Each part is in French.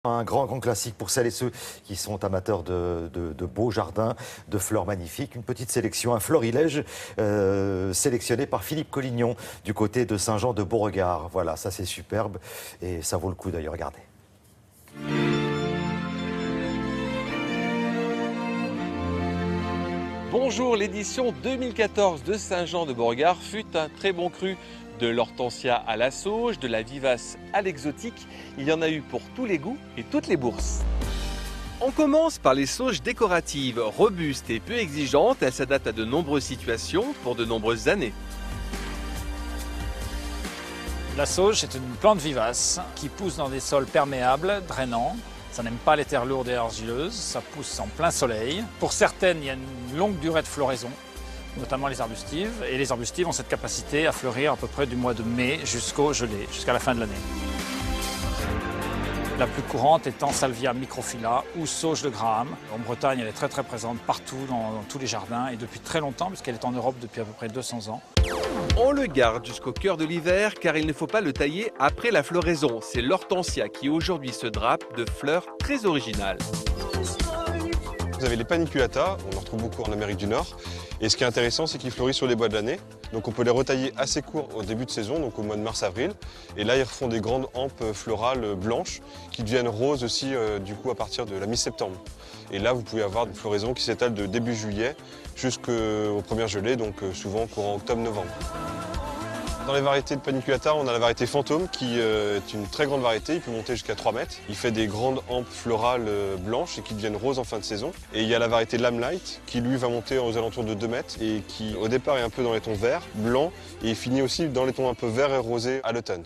Un grand classique pour celles et ceux qui sont amateurs de beaux jardins, de fleurs magnifiques. Une petite sélection, un florilège sélectionné par Philippe Collignon du côté de Saint-Jean-de-Beauregard. Voilà, ça c'est superbe et ça vaut le coup d'œil. Regardez. Bonjour, l'édition 2014 de Saint-Jean-de-Beauregard fut un très bon cru. De l'hortensia à la sauge, de la vivace à l'exotique, il y en a eu pour tous les goûts et toutes les bourses. On commence par les sauges décoratives, robustes et peu exigeantes. Elles s'adaptent à de nombreuses situations pour de nombreuses années. La sauge, c'est une plante vivace qui pousse dans des sols perméables, drainants. Ça n'aime pas les terres lourdes et argileuses, ça pousse en plein soleil. Pour certaines, il y a une longue durée de floraison, notamment les arbustives. Et les arbustives ont cette capacité à fleurir à peu près du mois de mai jusqu'au gelée, jusqu'à la fin de l'année. La plus courante étant Salvia microphylla ou sauge de Graham. En Bretagne, elle est très présente partout, dans tous les jardins, et depuis très longtemps, puisqu'elle est en Europe depuis à peu près 200 ans. On le garde jusqu'au cœur de l'hiver car il ne faut pas le tailler après la floraison. C'est l'hortensia qui aujourd'hui se drape de fleurs très originales. Vous avez les paniculata, on en retrouve beaucoup en Amérique du Nord. Et ce qui est intéressant, c'est qu'ils fleurissent sur les bois de l'année. Donc on peut les retailler assez courts au début de saison, donc au mois de mars-avril. Et là, ils refont des grandes hampes florales blanches qui deviennent roses aussi du coup à partir de la mi-septembre. Et là, vous pouvez avoir une floraison qui s'étale de début juillet jusqu'aux premières gelées, donc souvent courant octobre-novembre. Dans les variétés de paniculata, on a la variété fantôme qui est une très grande variété, il peut monter jusqu'à 3 mètres. Il fait des grandes hampes florales blanches et qui deviennent roses en fin de saison. Et il y a la variété Lamelight qui lui va monter aux alentours de 2 mètres et qui au départ est un peu dans les tons verts, blancs et finit aussi dans les tons un peu verts et rosés à l'automne.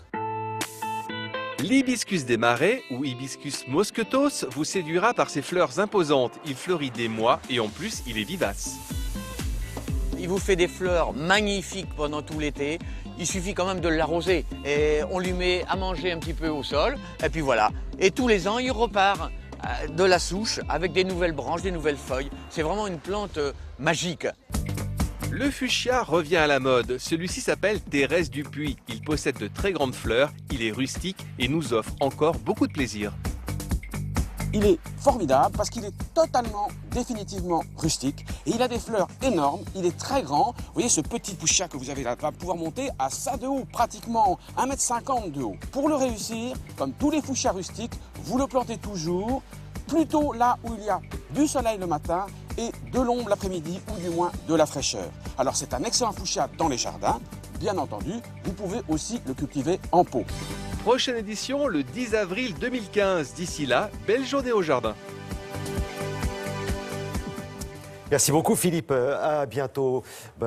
L'hibiscus des marais ou hibiscus mosquetos vous séduira par ses fleurs imposantes. Il fleurit des mois et en plus il est vivace. Il vous fait des fleurs magnifiques pendant tout l'été. Il suffit quand même de l'arroser. Et on lui met à manger un petit peu au sol. Et puis voilà. Et tous les ans, il repart de la souche avec des nouvelles branches, des nouvelles feuilles. C'est vraiment une plante magique. Le fuchsia revient à la mode. Celui-ci s'appelle Thérèse Dupuis. Il possède de très grandes fleurs, il est rustique et nous offre encore beaucoup de plaisir. Il est formidable parce qu'il est totalement, définitivement rustique et il a des fleurs énormes, il est très grand. Vous voyez ce petit fuchsia que vous avez là va pouvoir monter à ça de haut, pratiquement 1,50 m de haut. Pour le réussir, comme tous les fuchsias rustiques, vous le plantez toujours plutôt là où il y a du soleil le matin et de l'ombre l'après-midi ou du moins de la fraîcheur. Alors c'est un excellent fuchsia dans les jardins. Bien entendu, vous pouvez aussi le cultiver en pot. Prochaine édition le 10 avril 2015. D'ici là, belle journée au jardin. Merci beaucoup Philippe, à bientôt.